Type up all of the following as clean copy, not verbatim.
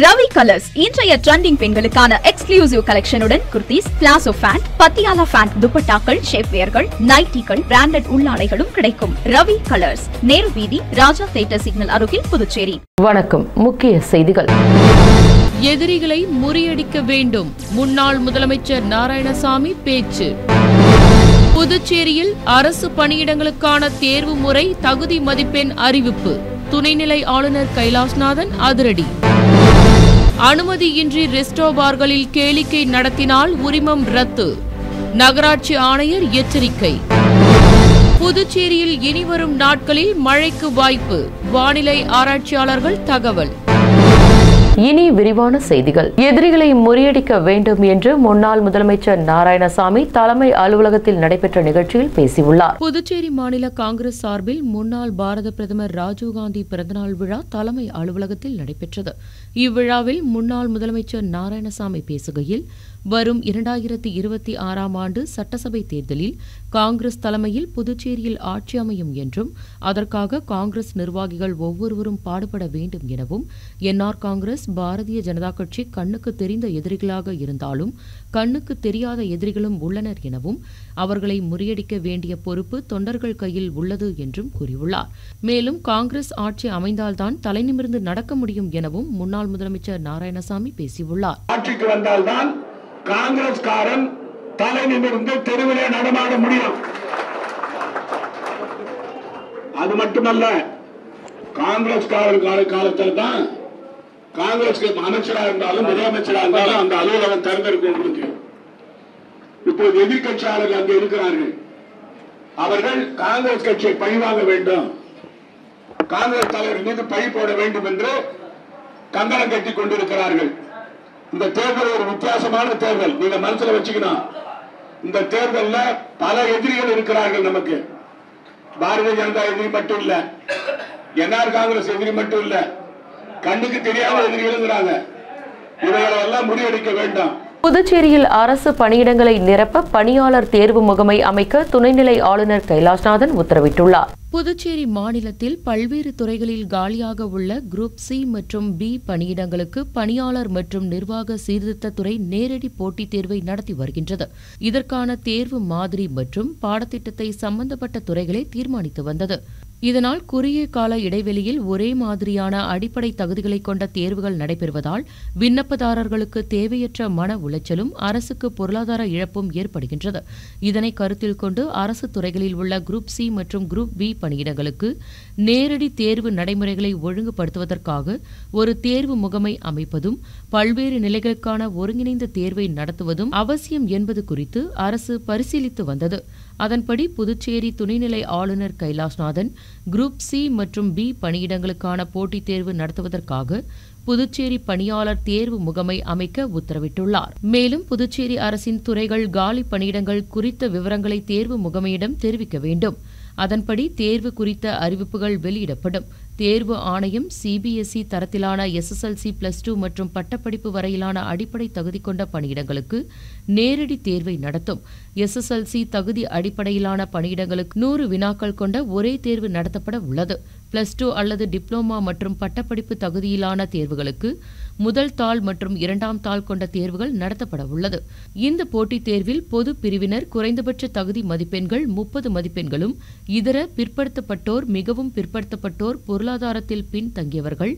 Ravi Colours இன்றைய trending பெண்களுக்கான exclusive கலெக்ஷனுடன் kurtis, palazzo pant, Patiala pant, துப்பட்டாக்கள், ஷேப்வேர்கள், நைட்டிகள், பிராண்டட் உள்ளாடைகளும் கிடைக்கும். ரவி கலர்ஸ், நேரு வீதி, ராஜா தியேட்டர் சிக்னல் அருகில், புதுச்சேரி. வணக்கம். முக்கிய செய்திகள். எதிரிகளை முறியடிக்க வேண்டும், முன்னாள் முதலமைச்சர் நாராயணசாமி பேச்சு. புதுச்சேரியில் அரசு பணியிடங்களுக்கான தேர்வு முறை தகுதி மதிப்பெண் அறிவிப்பு, துணைநிலை ஆளுநர் கைலாஷ்நாதன் அதிரடி. அனுமதியின்றி ரெஸ்டோ பார்களில் கேளிக்கை நடத்தினால் உரிமம் ரத்து, நகராட்சி ஆணையர் எச்சரிக்கை. புதுச்சேரியில் இனிவரும் நாட்களில் மழைக்கு வாய்ப்பு, வானிலை ஆராய்ச்சியாளர்கள் தகவல். இனி விரிவான செய்திகள். எதிரிகளை முறியடிக்க வேண்டும் என்று முன்னாள் முதலமைச்சர் நாராயணசாமி தலைமை அலுவலகத்தில் நடைபெற்ற நிகழ்ச்சியில் பேசியுள்ளார். புதுச்சேரி மாநில காங்கிரஸ் சார்பில் முன்னாள் பாரத பிரதமர் ராஜீவ்காந்தி பிறந்தநாள் விழா தலைமை அலுவலகத்தில் நடைபெற்றது. இவ்விழாவில் முன்னாள் முதலமைச்சர் நாராயணசாமி பேசுகையில், வரும் 2026ஆம் ஆண்டு சட்டசபை தேர்தலில் காங்கிரஸ் தலைமையில் புதுச்சேரியில் ஆட்சி அமையும் என்றும், அதற்காக காங்கிரஸ் நிர்வாகிகள் ஒவ்வொருவரும் பாடுபட வேண்டும் எனவும், என்ஆர் காங்கிரஸ், பாரதிய ஜனதா கட்சி கண்ணுக்கு தெரிந்த எதிரிகளாக இருந்தாலும் கண்ணுக்கு தெரியாத எதிரிகளும் உள்ளனர் எனவும், அவர்களை முறியடிக்க வேண்டிய பொறுப்பு தொண்டர்கள் கையில் உள்ளது என்றும் கூறியுள்ளார். மேலும் காங்கிரஸ் ஆட்சி அமைந்தால்தான் தலைநிமிர்ந்து நடக்க முடியும் எனவும் முன்னாள் முதலமைச்சர் நாராயணசாமி பேசியுள்ளார். ஆட்சிக்கு வந்தால்தான் காங்கிரஸ்காரன் தலை நிமிர்ந்து தெருவிலே நடமாட முடியும். அது மட்டுமல்ல, காங்கிரஸ்காரன் காலத்தில் தான் காங்கிரஸ் அமைச்சராக இருந்தாலும் முதலமைச்சராக இருந்தாலும் அந்த அலுவலகம் திறந்திருக்கும். உங்களுக்கு இப்போது எதிர்கட்சியாளர்கள் அங்கே இருக்கிறார்கள். அவர்கள் காங்கிரஸ் கட்சியை பழிவாங்க வேண்டும், காங்கிரஸ் தலைவர் மீது பழி போட வேண்டும் என்று கங்கணம் கட்டிக் கொண்டிருக்கிறார்கள். இந்த தேர்தல் ஒரு வித்தியாசமான தேர்தல், நீங்க மனசுல வச்சுக்கணும். இந்த தேர்தலில் பல எதிரிகள் இருக்கிறார்கள். நமக்கு பாரதிய ஜனதா எதிரி மட்டும் இல்ல, என்ஆர் காங்கிரஸ் எதிரி மட்டும் இல்ல, கண்ணுக்கு தெரியாத எதிரிகள். இவைகளெல்லாம் முறியடிக்க வேண்டும். புதுச்சேரியில் அரசு பணியிடங்களை நிரப்ப பணியாளர் தேர்வு முகமை அமைக்க துணைநிலை ஆளுநர் கைலாஷ்நாதன் உத்தரவிட்டுள்ளார். புதுச்சேரி மாநிலத்தில் பல்வேறு துறைகளில் காலியாக உள்ள குரூப் சி மற்றும் பி பணியிடங்களுக்கு பணியாளர் மற்றும் நிர்வாக சீர்திருத்தத்துறை நேரடி போட்டித் தேர்வை நடத்தி வருகின்றது. இதற்கான தேர்வு மாதிரி மற்றும் பாடத்திட்டத்தை சம்பந்தப்பட்ட துறைகளை தீர்மானித்து வந்தது. இதனால் குறுகிய கால இடைவெளியில் ஒரே மாதிரியான அடிப்படை தகுதிகளை கொண்ட தேர்வுகள் நடைபெறுவதால் விண்ணப்பதாரர்களுக்கு தேவையற்ற மன உளைச்சலும் அரசுக்கு பொருளாதார இழப்பும் ஏற்படுகின்றது. இதனை கருத்தில் கொண்டு அரசு துறைகளில் உள்ள குரூப் சி மற்றும் குரூப் பி பணியிடங்களுக்கு நேரடி தேர்வு நடைமுறைகளை ஒழுங்குபடுத்துவதற்காக ஒரு தேர்வு முகமை அமைப்பதும் பல்வேறு நிலைகளுக்கான ஒருங்கிணைந்த தேர்வை நடத்துவதும் அவசியம் என்பது குறித்து அரசு பரிசீலித்து வந்தது. அதன்படி புதுச்சேரி துணைநிலை ஆளுநர் கைலாஷ்நாதன் குரூப் சி மற்றும் பி பணியிடங்களுக்கான போட்டித் தேர்வு நடத்துவதற்காக புதுச்சேரி பணியாளர் தேர்வு முகமை அமைக்க உத்தரவிட்டுள்ளார். மேலும் புதுச்சேரி அரசின் துறைகள் காலி பணியிடங்கள் குறித்த விவரங்களை தேர்வு முகமையிடம் தெரிவிக்க வேண்டும். அதன்படி தேர்வு குறித்த அறிவிப்புகள் வெளியிடப்படும். தேர்வு ஆணையம் சிபிஎஸ்இ தரத்திலான SSLC +2 மற்றும் பட்டப்படிப்பு வரையிலான அடிப்படை தகுதி கொண்ட பணியிடங்களுக்கு நேரடி தேர்வை நடத்தும். SSLC தகுதி அடிப்படையிலான பணியிடங்களுக்கு 100 வினாக்கள் கொண்ட ஒரே தேர்வு நடத்தப்பட உள்ளது. +2 அல்லது டிப்ளோமா மற்றும் பட்டப்படிப்பு தகுதியிலான தேர்வுகளுக்கு முதல் தாள் மற்றும் 2ஆம் தாள் கொண்ட தேர்வுகள் நடத்தப்பட உள்ளது. இந்த போட்டித் தேர்வில் பொது பிரிவினர் குறைந்தபட்ச தகுதி மதிப்பெண்கள் 30 மதிப்பெண்களும், இதர பிற்படுத்தப்பட்டோர், மிகவும் பிற்படுத்தப்பட்டோர், பொருளாதாரத்தில் பின்தங்கியவர்கள்,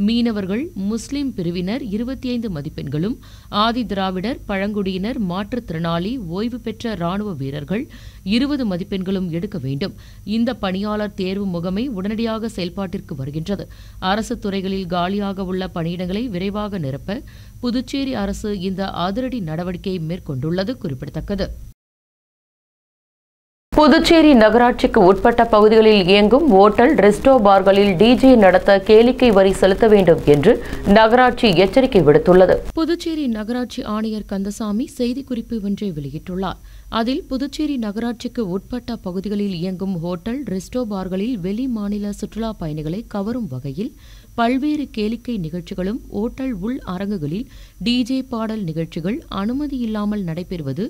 மீனவர்கள், முஸ்லிம் பிரிவினர் 25 மதிப்பெண்களும், ஆதி திராவிடர், பழங்குடியினர், மாற்றுத்திறனாளி, ஓய்வு பெற்ற ராணுவ வீரர்கள் 20 மதிப்பெண்களும் எடுக்க வேண்டும். இந்த பணியாளர் தேர்வு முகமை உடனடியாக செயல்பாட்டிற்கு வருகின்றது. அரசு துறைகளில் காலியாக உள்ள பணியிடங்களை விரைவாக நிரப்ப புதுச்சேரி அரசு இந்த அதிரடி நடவடிக்கையை மேற்கொண்டுள்ளது குறிப்பிடத்தக்கது. புதுச்சேரி நகராட்சிக்கு உட்பட்ட பகுதிகளில் இயங்கும் ஓட்டல், ரெஸ்டோ பார்களில் டிஜே நடத்த கேளிக்கை வரி செலுத்த வேண்டும் என்று நகராட்சி எச்சரிக்கை விடுத்துள்ளது. புதுச்சேரி நகராட்சி ஆணையர் கந்தசாமி செய்திக்குறிப்பு ஒன்றை வெளியிட்டுள்ளார். அதில் புதுச்சேரி நகராட்சிக்கு உட்பட்ட பகுதிகளில் இயங்கும் ஹோட்டல், ரெஸ்டோ பார்களில் வெளி மாநில சுற்றுலா பயணிகளை கவரும் வகையில் பல்வேறு கேளிக்கை நிகழ்ச்சிகளும் ஓட்டல் உள் அரங்குகளில் டிஜே பாடல் நிகழ்ச்சிகள் அனுமதி இல்லாமல் நடைபெறுவது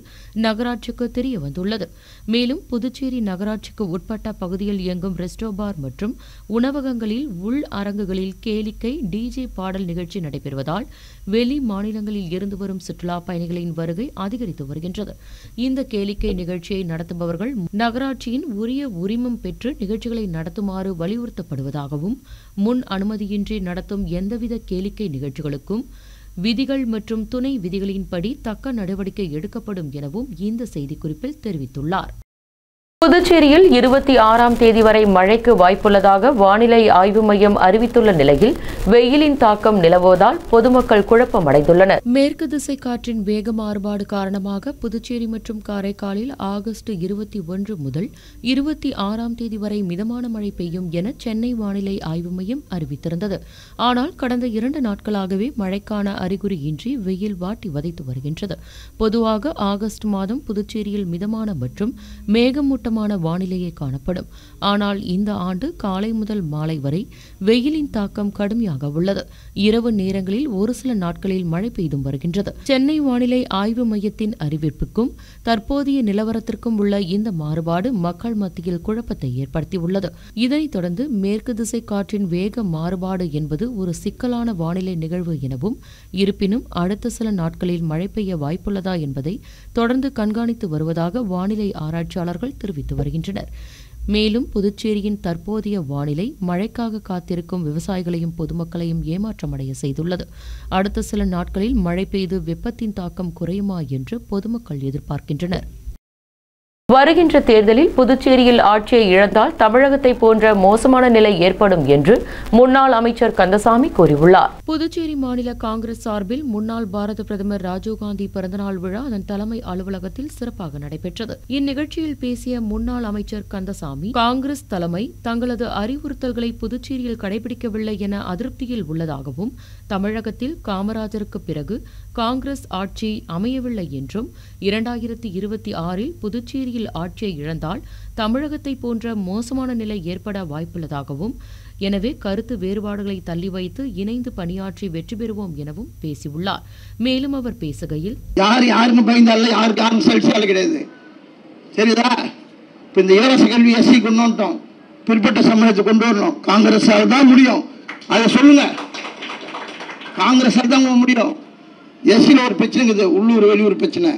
நகராட்சிக்கு தெரியவந்துள்ளது. மேலும் புதுச்சேரி நகராட்சிக்கு உட்பட்ட பகுதியில் இயங்கும் ரெஸ்டோபார் மற்றும் உணவகங்களில் உள் அரங்குகளில் கேளிக்கை டிஜே பாடல் நிகழ்ச்சி நடைபெறுவதால் வெளி மாநிலங்களில் இருந்து வரும் சுற்றுலா பயணிகளின் வருகை அதிகரித்து வருகின்றது. இந்த கேளிக்கை நிகழ்ச்சியை நடத்துபவர்கள் நகராட்சியின் உரிய உரிமம் பெற்று நிகழ்ச்சிகளை நடத்துமாறு வலியுறுத்தப்படுவதாகவும், முன் அனுமதியின்றி நடத்தும் எந்தவித கேளிக்கை நிகழ்ச்சிகளுக்கும் விதிகள் மற்றும் துணை விதிகளின்படி தக்க நடவடிக்கை எடுக்கப்படும் எனவும் இந்த செய்திக்குறிப்பில் தெரிவித்துள்ளார். புதுச்சேரியில் 26ஆம் தேதி வரை மழைக்கு வாய்ப்புள்ளதாக வானிலை ஆய்வு மையம் அறிவித்துள்ள நிலையில் வெயிலின் தாக்கம் நிலவுவதால் பொதுமக்கள் குழப்பமடைந்துள்ளனர். மேற்கு திசை காற்றின் வேக மாறுபாடு காரணமாக புதுச்சேரி மற்றும் காரைக்காலில் ஆகஸ்ட் 21 முதல் 26ஆம் தேதி வரை மிதமான மழை பெய்யும் என சென்னை வானிலை ஆய்வு மையம் அறிவித்திருந்தது. ஆனால் கடந்த 2 நாட்களாகவே மழைக்கான அறிகுறியின்றி வெயில் வாட்டி வதைத்து வருகின்றது. பொதுவாக ஆகஸ்ட் மாதம் புதுச்சேரியில் மிதமான மற்றும் மேகமூட்டமான வானிலையே காணப்படும். ஆனால் இந்த ஆண்டு காலை முதல் மாலை வரை வெயிலின் தாக்கம் கடுமையாக உள்ளது. இரவு நேரங்களில் ஒரு சில நாட்களில் மழை பெய்தும் வருகின்றது. சென்னை வானிலை ஆய்வு மையத்தின் அறிவிப்புக்கும் தற்போதைய நிலவரத்திற்கும் உள்ள இந்த மாறுபாடு மக்கள் மத்தியில் குழப்பத்தை ஏற்படுத்தியுள்ளது. இதனைத் தொடர்ந்து மேற்கு திசை காற்றின் வேக மாறுபாடு என்பது ஒரு சிக்கலான வானிலை நிகழ்வு எனவும், இருப்பினும் அடுத்த சில நாட்களில் மழை பெய்ய வாய்ப்புள்ளதா என்பதை தொடர்ந்து கண்காணித்து வருவதாக வானிலை ஆராய்ச்சியாளர்கள் தெரிவித்து வருகின்றனர். மேலும் புதுச்சேரியின் தற்போதைய வானிலை மழைக்காக காத்திருக்கும் விவசாயிகளையும் பொதுமக்களையும் ஏமாற்றமடைய செய்துள்ளது. அடுத்த சில நாட்களில் மழை பெய்து வெப்பத்தின் தாக்கம் குறையுமா என்று பொதுமக்கள் எதிர்பார்க்கின்றனர். வருகின்ற தேர்தலில் புதுச்சேரியில் ஆட்சியை இழந்தால் தமிழகத்தை போன்ற மோசமான நிலை ஏற்படும் என்று முன்னாள் அமைச்சர் கந்தசாமி கூறியுள்ளார். புதுச்சேரி மாநில காங்கிரஸ் சார்பில் முன்னாள் பாரத பிரதமர் ராஜீவ்காந்தி பிறந்தநாள் விழா அதன் தலைமை அலுவலகத்தில் சிறப்பாக நடைபெற்றது. இந்நிகழ்ச்சியில் பேசிய முன்னாள் அமைச்சர் கந்தசாமி, காங்கிரஸ் தலைமை தங்களது அறிவுறுத்தல்களை புதுச்சேரியில் கடைபிடிக்கவில்லை என அதிருப்தியில் உள்ளதாகவும், தமிழகத்தில் காமராஜருக்கு பிறகு காங்கிரஸ் ஆட்சி அமையவில்லை என்றும், 2026 புதுச்சேரி ஆட்சியை இழந்தால் தமிழகத்தை போன்ற மோசமான நிலை ஏற்பட வாய்ப்புள்ளதாகவும், எனவே கருத்து வேறுபாடுகளை தள்ளி வைத்து இணைந்து பணியாற்றி வெற்றி பெறுவோம் எனவும் பேசியுள்ளார். மேலும் அவர் பேசுகையில், யாருக்கும் பயந்தால யாருக்கும் செல்சால கிடையாது. சரிதா? இப்ப இந்த இலவச கல்வி எஸ்சி கொண்டு வந்துட்டோம், பிற்பட்ட சமூகத்தை கொண்டு வரணும். காங்கிரஸால் தான் முடியும். அதை சொல்லுங்க, காங்கிரஸால் தான் முடியும். எஸ்சியில் ஒரு பிரச்சனை இருக்குது, உள்ளூர் வெளியூர் பிரச்சனை.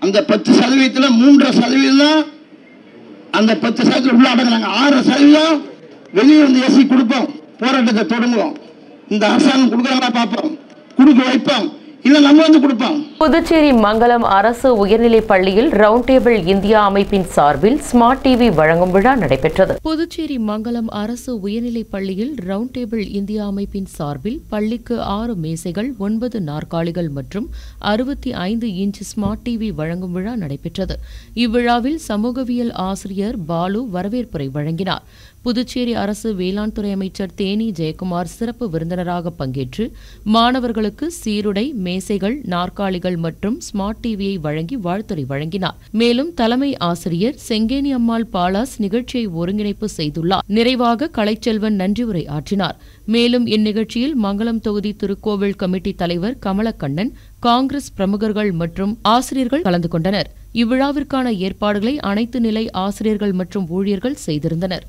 அந்த 10% 3% அந்த 10% உள்ள அடங்குறாங்க. 6% வெளியே வந்து எஸ்சி கொடுப்போம், போராட்டத்தை தொடங்குவோம். இந்த அரசாங்கம் கொடுக்குறாங்களா பார்ப்போம், கொடுக்க வைப்போம், இல்ல நம்ம வந்து கொடுப்போம். புதுச்சேரி மங்கலம் அரசு உயர்நிலைப் பள்ளியில் ரவுண்ட் டேபிள் இந்தியா அமைப்பின் சார்பில் ஸ்மார்ட் டிவி வழங்கும் விழா நடைபெற்றது. புதுச்சேரி மங்கலம் அரசு உயர்நிலைப் பள்ளியில் ரவுண்ட் டேபிள் இந்தியா அமைப்பின் சார்பில் பள்ளிக்கு 6 மேசைகள், 9 நாற்காலிகள் மற்றும் 65 இன்ச் ஸ்மார்ட் டிவி வழங்கும் விழா நடைபெற்றது. இவ்விழாவில் சமூகவியல் ஆசிரியர் பாலு வரவேற்புரை வழங்கினார். புதுச்சேரி அரசு வேளாண் துறை அமைச்சர் தேனி ஜெயக்குமார் சிறப்பு விருந்தினராக பங்கேற்று மாணவர்களுக்கு சீருடை, மேசைகள், நாற்காலிகள் மற்றும் ஸ்மார்ட் டிவியை வழங்கி வாழ்த்துரை வழங்கினார். மேலும் தலைமை ஆசிரியர் செங்கேனி அம்மாள் பாலாஸ் நிகழ்ச்சியை ஒருங்கிணைப்பு செய்துள்ளார். நிறைவாக கலைச்செல்வன் நன்றி உரை ஆற்றினார். மேலும் இந்நிகழ்ச்சியில் மங்கலம் தொகுதி திருக்கோவில் கமிட்டி தலைவர் கமலக்கண்ணன், காங்கிரஸ் பிரமுகர்கள் மற்றும் ஆசிரியர்கள் கலந்து கொண்டனர். இவ்விழாவிற்கான ஏற்பாடுகளை அனைத்து நிலை ஆசிரியர்கள் மற்றும் ஊழியர்கள் செய்திருந்தனர்.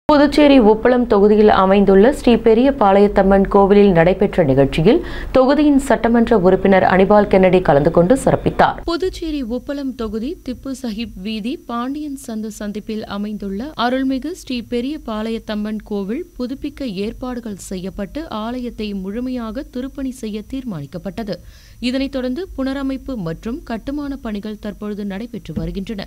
புதுச்சேரி உப்பளம் தொகுதியில் அமைந்துள்ள ஸ்ரீ பெரிய பாளையத்தம்மன் கோவிலில் நடைபெற்ற நிகழ்ச்சியில் தொகுதியின் சட்டமன்ற உறுப்பினர் அனிபால் கென்னடி கலந்து கொண்டு சிறப்பித்தார். புதுச்சேரி உப்பளம் தொகுதி திப்பு சஹிப் வீதி பாண்டியன் சந்து சந்திப்பில் அமைந்துள்ள அருள்மிகு ஸ்ரீ பெரிய பாளையத்தம்மன் கோவில் புதுப்பிக்க ஏற்பாடுகள் செய்யப்பட்டு ஆலயத்தை முழுமையாக திருப்பணி செய்ய தீர்மானிக்கப்பட்டது. இதனைத் தொடர்ந்து புனரமைப்பு மற்றும் கட்டுமான பணிகள் தற்பொழுது நடைபெற்று வருகின்றன.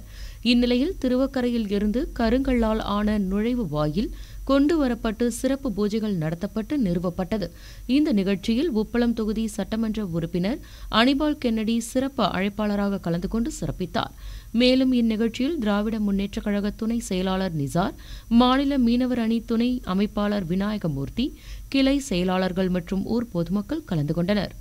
இந்நிலையில் திருவக்கரையில் இருந்து கருங்கல்லால் ஆன நுழைவு வாயில் கொண்டு வரப்பட்டு சிறப்பு பூஜைகள் நடத்தப்பட்டு நிறுவப்பட்டது. இந்த நிகழ்ச்சியில் உப்பளம் தொகுதி சட்டமன்ற உறுப்பினர் அனிபால் கென்னடி சிறப்பு அழைப்பாளராக கலந்து கொண்டு சிறப்பித்தார். மேலும் இந்நிகழ்ச்சியில் திராவிட முன்னேற்றக் கழக துணை செயலாளர் நிசார், மாநில மீனவர் அணி துணை அமைப்பாளர் விநாயகமூர்த்தி, கிளை செயலாளர்கள் மற்றும் ஊர் பொதுமக்கள் கலந்து கொண்டனர்.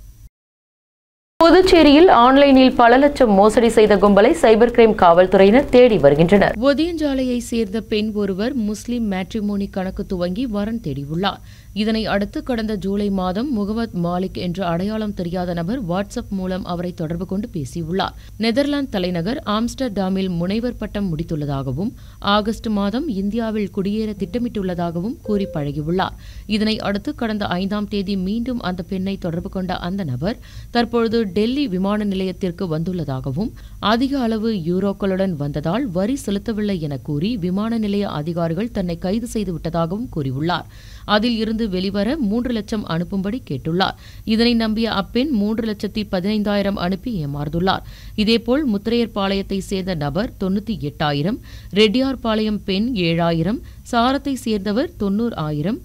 புதுச்சேரியில் ஆன்லைனில் பல லட்சம் மோசடி செய்த கும்பலை சைபர் கிரைம் காவல்துறையினர் தேடி வருகின்றனர். ஒதியஞ்சாலையை சேர்ந்த பெண் ஒருவர் முஸ்லிம் மேட்ரிமோனி கணக்கு துவங்கி வரன் தேடியுள்ளார். இதனை அடுத்து கடந்த ஜூலை மாதம் முகமது மாலிக் என்ற அடையாளம் தெரியாத நபர் வாட்ஸ்அப் மூலம் அவரை தொடர்பு கொண்டு பேசியுள்ளார். நெதர்லாந்து தலைநகர் ஆம்ஸ்டர்டாமில் முனைவர் பட்டம் முடித்துள்ளதாகவும் ஆகஸ்ட் மாதம் இந்தியாவில் குடியேற திட்டமிட்டுள்ளதாகவும் கூறி பழகியுள்ளார். இதனை அடுத்து கடந்த 5ஆம் தேதி மீண்டும் அந்த பெண்ணை தொடர்பு கொண்ட அந்த நபர் தற்பொழுது டெல்லி விமான நிலையத்திற்கு வந்துள்ளதாகவும் அதிக அளவு யூரோக்களுடன் வந்ததால் வரி செலுத்தவில்லை என கூறி விமான நிலைய அதிகாரிகள் தன்னை கைது செய்துவிட்டதாகவும் கூறியுள்ளார். அதில் இருந்து வெளிவர 3 லட்சம் அனுப்பும்படி கேட்டுள்ளார். இதனை நம்பிய அப்பெண் 3,15,000 அனுப்பி ஏமாறுந்துள்ளார். இதேபோல் முத்திரையர்பாளையத்தை சேர்ந்த நபர் 98,000, ரெட்டியார்பாளையம் பெண் 7,000, சாரத்தை சேர்ந்தவர் 90,000,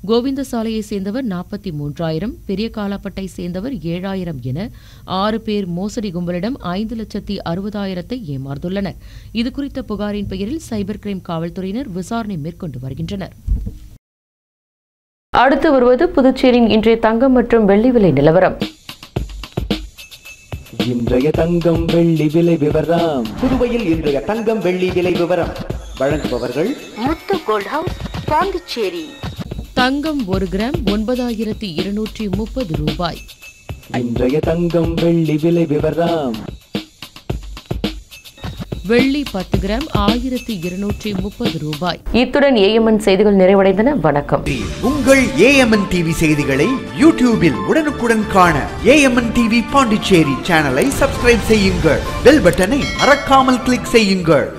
கோவிந்தசாலையை சேர்ந்தவர் 43,000, பெரிய காலாப்பட்டை சேர்ந்தவர் 7,000 என 6 பேர் மோசடி கும்பலிடம் 5,60,000 ஏமாறுந்துள்ளனர். இதுகுறித்த புகாரின் பெயரில் சைபர் கிரைம் காவல்துறையினர் விசாரணை மேற்கொண்டு வருகின்றனர். அடுத்து வருவது புதுச்சேரியின் இன்றைய தங்கம் மற்றும் வெள்ளி விலை நிலவரம். இன்றைய தங்கம் வெள்ளி விலை விவரம். புதுவையில் இன்றைய தங்கம் வெள்ளி விலை விவரம் வழங்குபவர்கள் முத்து கோல்ட் ஹவுஸ், பாண்டிச்சேரி. தங்கம் 1 கிராம் 9,230 ரூபாய். இன்றைய தங்கம் வெள்ளி விலை விவரம். வெள்ளி 10 கிராம் 1,230 ரூபாய். இத்துடன் ஏஎம்என் செய்திகள் நிறைவடைந்தன. வணக்கம். உங்கள் ஏஎம்என் டிவி செய்திகளை யூடியூபில் உடனுக்குடன் காண ஏஎம்என் டிவி பாண்டிச்சேரி சேனலை சப்ஸ்கிரைப் செய்யுங்கள். பெல் பட்டனை மறக்காமல் கிளிக் செய்யுங்கள்.